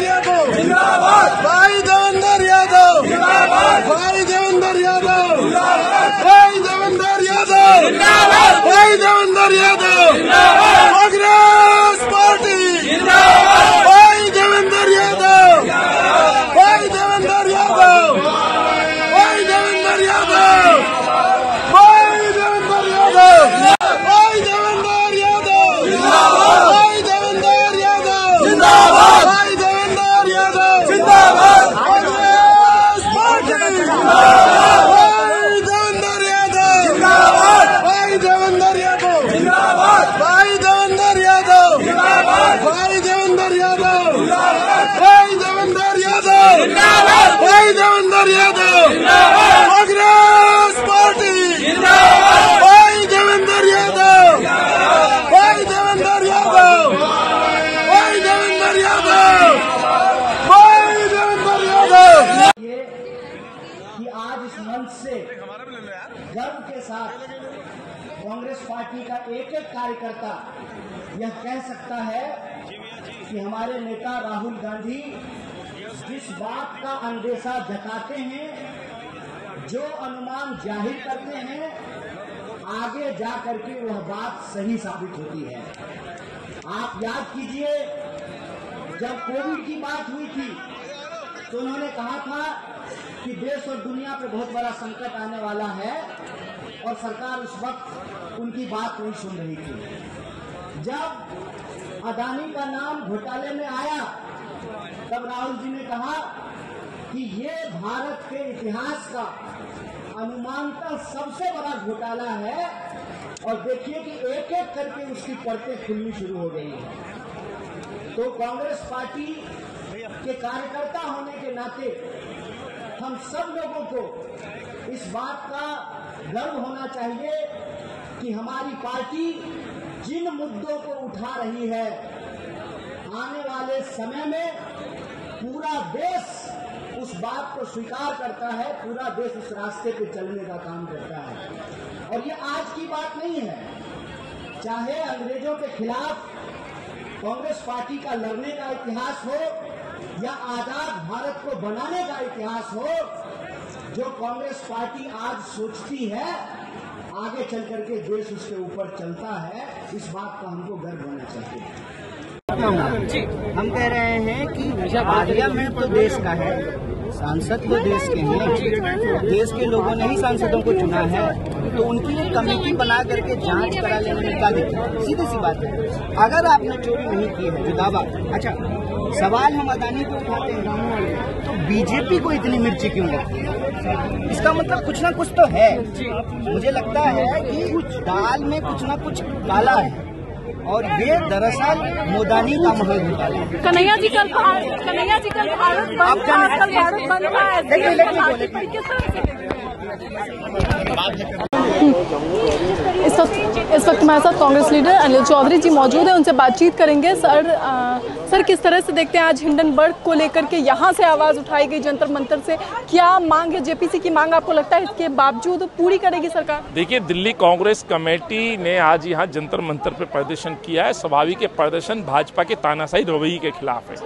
देवेंद्र यादव जिंदाबाद, भाई देवेंद्र यादव जिंदाबाद, भाई देवेंद्र यादव जिंदाबाद, भाई देवेंद्र यादव जिंदाबाद, भाई देवेंद्र यादव जिंदाबाद, कांग्रेस पार्टी जिंदाबाद, भाई देवेंद्र यादव, भाई देवेंद्र यादव, भाई देवेंद्र यादव, भाई देवेंद्र यादव, भाई देवेंद्र यादव जिंदाबाद, भाई देवेंद्र यादव जिंदाबाद, भाई देवेंद्र यादव जिंदाबाद, कांग्रेस पार्टी जिंदाबाद, भाई देवेंद्र यादव जिंदाबाद, भाई देवेंद्र यादव जिंदाबाद, भाई देवेंद्र यादव जिंदाबाद, भाई देवेंद्र यादव जिंदाबाद, भाई देवेंद्र यादव जिंदाबाद, भाई देवेंद्र यादव जिंदाबाद, कांग्रेस पार्टी जिंदाबाद, भाई देवेंद्र यादव, भाई देवेंद्र यादव, भाई देवेंद्र यादव, भाई देवेंद्र यादव। ये कि आज इस मंच से गर्व के साथ कांग्रेस पार्टी का एक एक कार्यकर्ता यह कह सकता है कि हमारे नेता राहुल गांधी जिस बात का अंदेशा जताते हैं, जो अनुमान जाहिर करते हैं, आगे जा करके वह बात सही साबित होती है। आप याद कीजिए, जब कोविड की बात हुई थी तो उन्होंने कहा था कि देश और दुनिया पे बहुत बड़ा संकट आने वाला है और सरकार उस वक्त उनकी बात नहीं सुन रही थी। जब अदानी का नाम घोटाले में आया तब राहुल जी ने कहा कि ये भारत के इतिहास का अनुमानतः सबसे बड़ा घोटाला है और देखिए कि एक एक करके उसकी परतें खुलनी शुरू हो गई है। तो कांग्रेस पार्टी के कार्यकर्ता होने के नाते हम सब लोगों को इस बात का गर्व होना चाहिए कि हमारी पार्टी जिन मुद्दों को उठा रही है, आने वाले समय में पूरा देश उस बात को स्वीकार करता है, पूरा देश उस रास्ते पे चलने का काम करता है। और ये आज की बात नहीं है, चाहे अंग्रेजों के खिलाफ कांग्रेस पार्टी का लड़ने का इतिहास हो या आजाद भारत को बनाने का इतिहास हो, जो कांग्रेस पार्टी आज सोचती है आगे चल करके देश उसके ऊपर चलता है, इस बात का हमको गर्व होना चाहिए। हम कह रहे हैं कि पार्लियामेंट तो देश का है, सांसद तो देश के हैं, देश के लोगों ने ही सांसदों को चुना है, तो उनकी एक कमेटी बना करके जांच करा लेने में क्या दिक्कत है? सीधी सी बात है, अगर आपने चोरी नहीं की है जो दावा, अच्छा सवाल हम अदानी को उठाते हैं तो बीजेपी को इतनी मिर्ची क्यों लगती है? इसका मतलब कुछ ना कुछ तो है। मुझे लगता है कि कुछ दाल में कुछ ना कुछ काला है और ये दरअसल मोदानी का महल घोटाला है। कन्हैया जी कल भारत बंद इस वक्त हमारे साथ कांग्रेस लीडर अनिल चौधरी जी मौजूद हैं, उनसे बातचीत करेंगे। सर किस तरह से देखते हैं आज हिंडनबर्ग को लेकर के यहाँ से आवाज़ उठाई गई जंतर मंतर से, क्या मांग है? जेपीसी की मांग आपको लगता है इसके बावजूद पूरी करेगी सरकार? देखिए, दिल्ली कांग्रेस कमेटी ने आज यहाँ जंतर मंतर पर प्रदर्शन किया है। स्वाभाविक प्रदर्शन भाजपा के तानाशाही रवैये के खिलाफ है।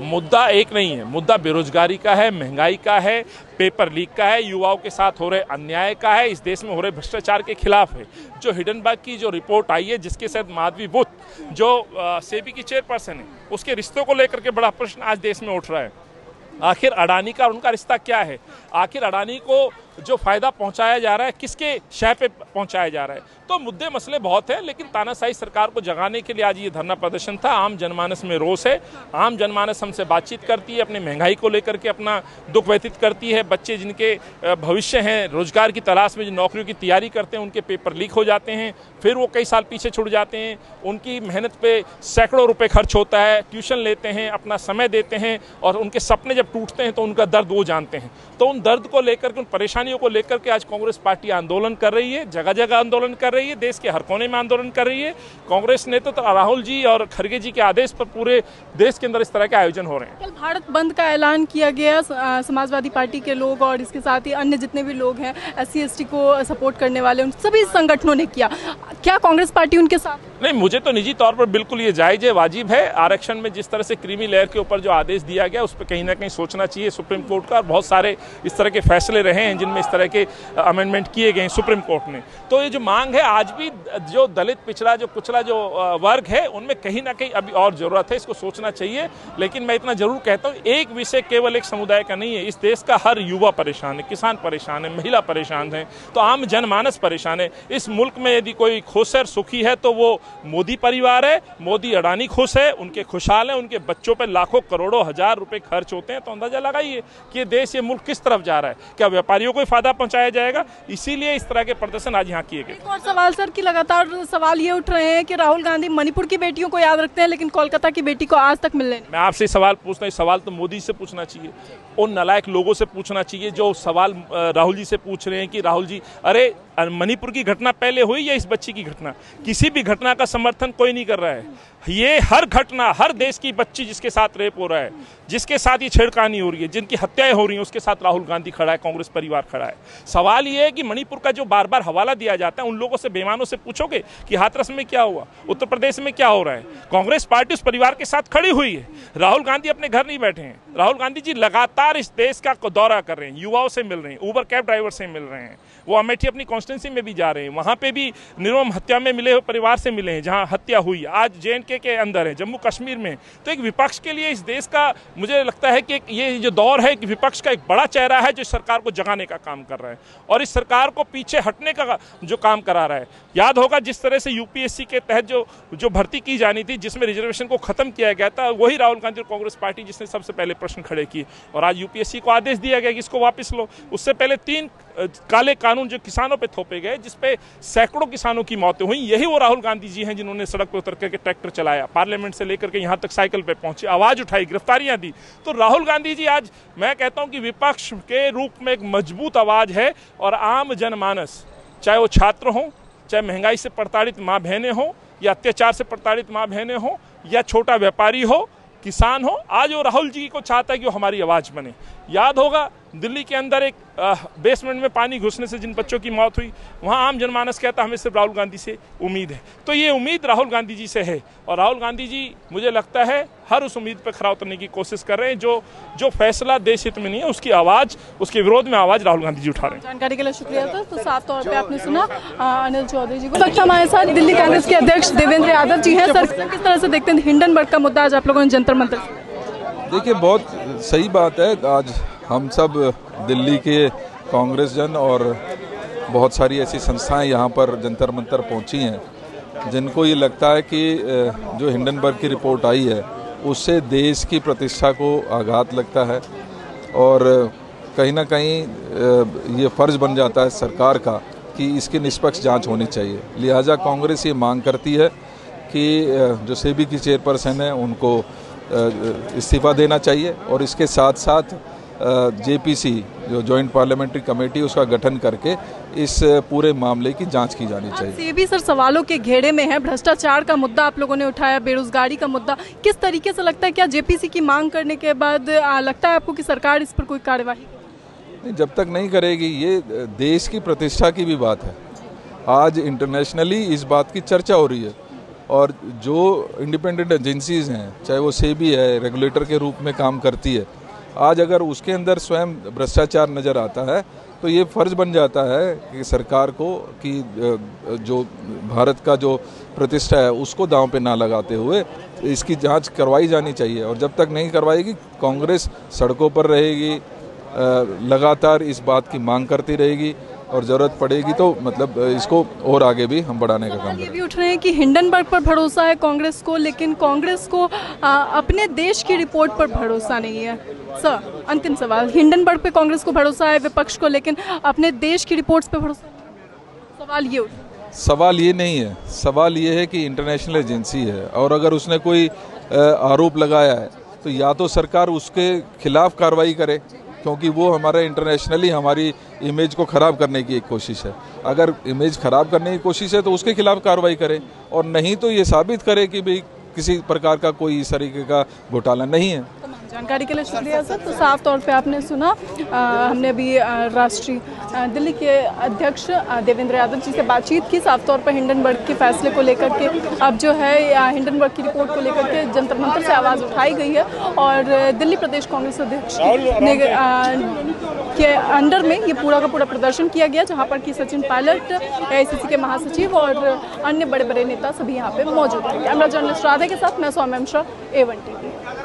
मुद्दा एक नहीं है, मुद्दा बेरोजगारी का है, महंगाई का है, पेपर लीक का है, युवाओं के साथ हो रहे अन्याय का है, इस देश में हो रहे भ्रष्टाचार के खिलाफ है। जो हिंडनबर्ग की जो रिपोर्ट आई है, जिसके साथ माधवी बुत जो सेबी की चेयरपर्सन है, उसके रिश्तों को लेकर के बड़ा प्रश्न आज देश में उठ रहा है। आखिर अडानी का और उनका रिश्ता क्या है? आखिर अडानी को जो फायदा पहुंचाया जा रहा है किसके शय पे पहुंचाया जा रहा है? तो मुद्दे मसले बहुत हैं, लेकिन तानाशाही सरकार को जगाने के लिए आज ये धरना प्रदर्शन था। आम जनमानस में रोष है, आम जनमानस हमसे बातचीत करती है, अपने महंगाई को लेकर के अपना दुख व्यतीत करती है। बच्चे जिनके भविष्य हैं, रोजगार की तलाश में जो नौकरियों की तैयारी करते हैं, उनके पेपर लीक हो जाते हैं, फिर वो कई साल पीछे छूट जाते हैं। उनकी मेहनत पे सैकड़ों रुपए खर्च होता है, ट्यूशन लेते हैं, अपना समय देते हैं, और उनके सपने जब टूटते हैं तो उनका दर्द वो जानते हैं। तो उन दर्द को लेकर के, उन परेशानियों को लेकर के आज कांग्रेस पार्टी आंदोलन कर रही है, जगह जगह आंदोलन कर रही है, देश के हर कोने में आंदोलन कर रही है। कांग्रेस ने तो राहुल जी और खड़गे जी के आदेश पर पूरे देश के अंदर इस तरह के आयोजन हो रहे हैं। कल भारत बंद का ऐलान किया गया, समाजवादी पार्टी के लोग और इसके साथ ही अन्य जितने भी लोग हैं SC ST को सपोर्ट करने वाले, उन सभी संगठनों ने किया। क्या कांग्रेस पार्टी उनके साथ? नहीं, मुझे तो निजी तौर पर बिल्कुल ये जायज़ है, वाजिब है। आरक्षण में जिस तरह से क्रीमी लेयर के ऊपर जो आदेश दिया गया उस पर कहीं ना कहीं सोचना चाहिए सुप्रीम कोर्ट का। और बहुत सारे इस तरह के फैसले रहे हैं जिनमें इस तरह के अमेंडमेंट किए गए हैं सुप्रीम कोर्ट ने। तो ये जो मांग है, आज भी जो दलित, पिछड़ा, जो कुचला जो वर्ग है, उनमें कहीं ना कहीं अभी और ज़रूरत है, इसको सोचना चाहिए। लेकिन मैं इतना जरूर कहता हूँ, एक विषय केवल एक समुदाय का नहीं है। इस देश का हर युवा परेशान है, किसान परेशान है, महिला परेशान है, तो आम जनमानस परेशान है। इस मुल्क में यदि कोई खुश है, सुखी है, तो वो मोदी परिवार है। मोदी अडानी खुश है, उनके खुशहाल हैं, उनके बच्चों पे लाखों करोड़ों हजार रुपए खर्च होते हैं। तो अंदाजा लगाइए कि ये देश, ये मुल्क किस तरफ जा रहा है। क्या व्यापारियों को फायदा पहुंचाया जाएगा? इसीलिए इस तरह के प्रदर्शन आज यहाँ किए गए। एक और सवाल सर कि लगातार सवाल ये उठ रहे हैं कि राहुल गांधी मणिपुर की बेटियों को याद रखते हैं लेकिन कोलकाता की बेटी को आज तक मिलने नहीं। मैं आपसे सवाल पूछता हूँ, सवाल तो मोदी से पूछना चाहिए, उन नालायक लोगों से पूछना चाहिए जो सवाल राहुल जी से पूछ रहे हैं कि राहुल जी, अरे मणिपुर की घटना पहले हुई या इस बच्ची की घटना? किसी भी घटना का समर्थन कोई नहीं कर रहा है। ये हर घटना, हर देश की बच्ची जिसके साथ रेप हो रहा है, जिसके साथ ये छेड़खानी हो रही है, जिनकी हत्याएं हो रही हैं, उसके साथ राहुल गांधी खड़ा है, कांग्रेस परिवार खड़ा है। सवाल ये है कि मणिपुर का जो बार बार हवाला दिया जाता है, उन लोगों से, बेईमानों से पूछोगे कि हाथरस में क्या हुआ, उत्तर प्रदेश में क्या हो रहा है? कांग्रेस पार्टी उस परिवार के साथ खड़ी हुई है। राहुल गांधी अपने घर नहीं बैठे हैं। राहुल गांधी जी लगातार इस देश का दौरा कर रहे हैं, युवाओं से मिल रहे हैं, ऊबर कैब ड्राइवर से मिल रहे हैं, वो अमेठी अपनी कॉन्स्टिट्यूंसी में भी जा रहे हैं, वहां पे भी निर्मम हत्या में मिले हुए परिवार से मिले हैं जहां हत्या हुई। आज JNK के अंदर है, जम्मू कश्मीर में। तो एक विपक्ष के लिए इस देश का, मुझे लगता है कि ये जो दौर है कि विपक्ष का एक बड़ा चेहरा है जो सरकार को जगाने का काम कर रहा है और इस सरकार को पीछे हटने का जो काम करा रहा है। याद होगा जिस तरह से UPSC के तहत जो भर्ती की जानी थी, जिसमें रिजर्वेशन को खत्म किया गया था, वही राहुल गांधी और कांग्रेस पार्टी जिसने सबसे पहले प्रश्न खड़े किए। और आज UPSC को आदेश दिया गया कि इसको वापस लो। उससे पहले 3 काले कानून जो किसानों पे थोपे गए, जिसपे सैकड़ों किसानों की मौतें हुई, यही वो राहुल गांधी जी हैं जिन्होंने सड़क पर उतर करके ट्रैक्टर चलाया, पार्लियामेंट से लेकर के यहाँ तक साइकिल पे पहुंचे, आवाज उठाई, गिरफ्तारियां दी। तो राहुल गांधी जी आज, मैं कहता हूं कि विपक्ष के रूप में एक मजबूत आवाज है और आम जनमानस, चाहे वो छात्र हों, चाहे महंगाई से प्रताड़ित माँ बहनें हों, या अत्याचार से प्रताड़ित माँ बहनें हों, या छोटा व्यापारी हो, किसान हो, आज वो राहुल जी को चाहता है कि वो हमारी आवाज बने। याद होगा दिल्ली के अंदर एक बेसमेंट में पानी घुसने से जिन बच्चों की मौत हुई, वहाँ आम जनमानस कहता हमें सिर्फ राहुल गांधी से उम्मीद है। तो ये उम्मीद राहुल गांधी जी से है और राहुल गांधी जी, मुझे लगता है, हर उस उम्मीद पर खरा उतरने की कोशिश कर रहे हैं जो फैसला देश हित में नहीं है, उसकी आवाज़, उसके विरोध में आवाज़ राहुल गांधी जी उठा रहे हैं। जानकारी के लिए शुक्रिया था। तो साफ तौर पर आपने सुना अनिल चौधरी जी को। हमारे साथ दिल्ली कांग्रेस के अध्यक्ष देवेंद्र यादव जी हैं। सर, किस तरह से देखते हैं हिंडनबर्ग का मुद्दा आज आप लोगों ने जंतर मंतर? देखिए, बहुत सही बात है। आज हम सब दिल्ली के कांग्रेस जन और बहुत सारी ऐसी संस्थाएं यहाँ पर जंतर मंतर पहुँची हैं जिनको ये लगता है कि जो हिंडनबर्ग की रिपोर्ट आई है उससे देश की प्रतिष्ठा को आघात लगता है और कहीं ना कहीं ये फ़र्ज़ बन जाता है सरकार का कि इसकी निष्पक्ष जांच होनी चाहिए। लिहाजा कांग्रेस ये मांग करती है कि जो सेबी की चेयरपर्सन है उनको इस्तीफ़ा देना चाहिए और इसके साथ साथ JPC जो जॉइंट पार्लियामेंट्री कमेटी, उसका गठन करके इस पूरे मामले की जांच की जानी चाहिए। सेबी सर सवालों के घेरे में है, भ्रष्टाचार का मुद्दा आप लोगों ने उठाया, बेरोजगारी का मुद्दा, किस तरीके से लगता है, क्या JPC की मांग करने के बाद लगता है आपको कि सरकार इस पर कोई कार्यवाही? नहीं, जब तक नहीं करेगी, ये देश की प्रतिष्ठा की भी बात है। आज इंटरनेशनली इस बात की चर्चा हो रही है और जो इंडिपेंडेंट एजेंसीज हैं, चाहे वो सेबी है, रेगुलेटर के रूप में काम करती है, आज अगर उसके अंदर स्वयं भ्रष्टाचार नज़र आता है तो ये फ़र्ज़ बन जाता है कि सरकार को कि जो भारत का जो प्रतिष्ठा है उसको दांव पे ना लगाते हुए इसकी जांच करवाई जानी चाहिए। और जब तक नहीं करवाएगी, कांग्रेस सड़कों पर रहेगी, लगातार इस बात की मांग करती रहेगी और ज़रूरत पड़ेगी तो मतलब इसको और आगे भी हम बढ़ाने का काम करेंगे। ये भी उठ रहे हैं कि हिंडनबर्ग पर भरोसा है कांग्रेस को, लेकिन कांग्रेस को अपने देश की रिपोर्ट पर भरोसा नहीं है। सर, अंतिम सवाल, हिंडनबर्ग पे कांग्रेस को भरोसा है विपक्ष को, लेकिन अपने देश की रिपोर्ट्स पे भरोसा नहीं। सवाल ये नहीं है, सवाल ये है कि इंटरनेशनल एजेंसी है और अगर उसने कोई आरोप लगाया है तो या तो सरकार उसके खिलाफ कार्रवाई करे, क्योंकि वो हमारा इंटरनेशनली हमारी इमेज को ख़राब करने की एक कोशिश है। अगर इमेज ख़राब करने की कोशिश है तो उसके खिलाफ कार्रवाई करे, और नहीं तो ये साबित करे कि भाई किसी प्रकार का कोई इस तरीके का घोटाला नहीं है। जानकारी के लिए शुक्रिया सर। तो साफ तौर पे आपने सुना, हमने अभी राष्ट्रीय दिल्ली के अध्यक्ष देवेंद्र यादव जी से बातचीत की। साफ तौर पर हिंडनबर्ग के फैसले को लेकर के अब जो है हिंडनबर्ग की रिपोर्ट को लेकर के जंतर मंतर से आवाज़ उठाई गई है और दिल्ली प्रदेश कांग्रेस अध्यक्ष ने के अंडर में ये पूरा का पूरा प्रदर्शन किया गया, जहाँ पर कि सचिन पायलट, AICC के महासचिव और अन्य बड़े बड़े नेता सभी यहाँ पे मौजूद थे। कैमरा जर्नलिस्ट राधे के साथ मैं सौम्या मिश्रा, A1 TV।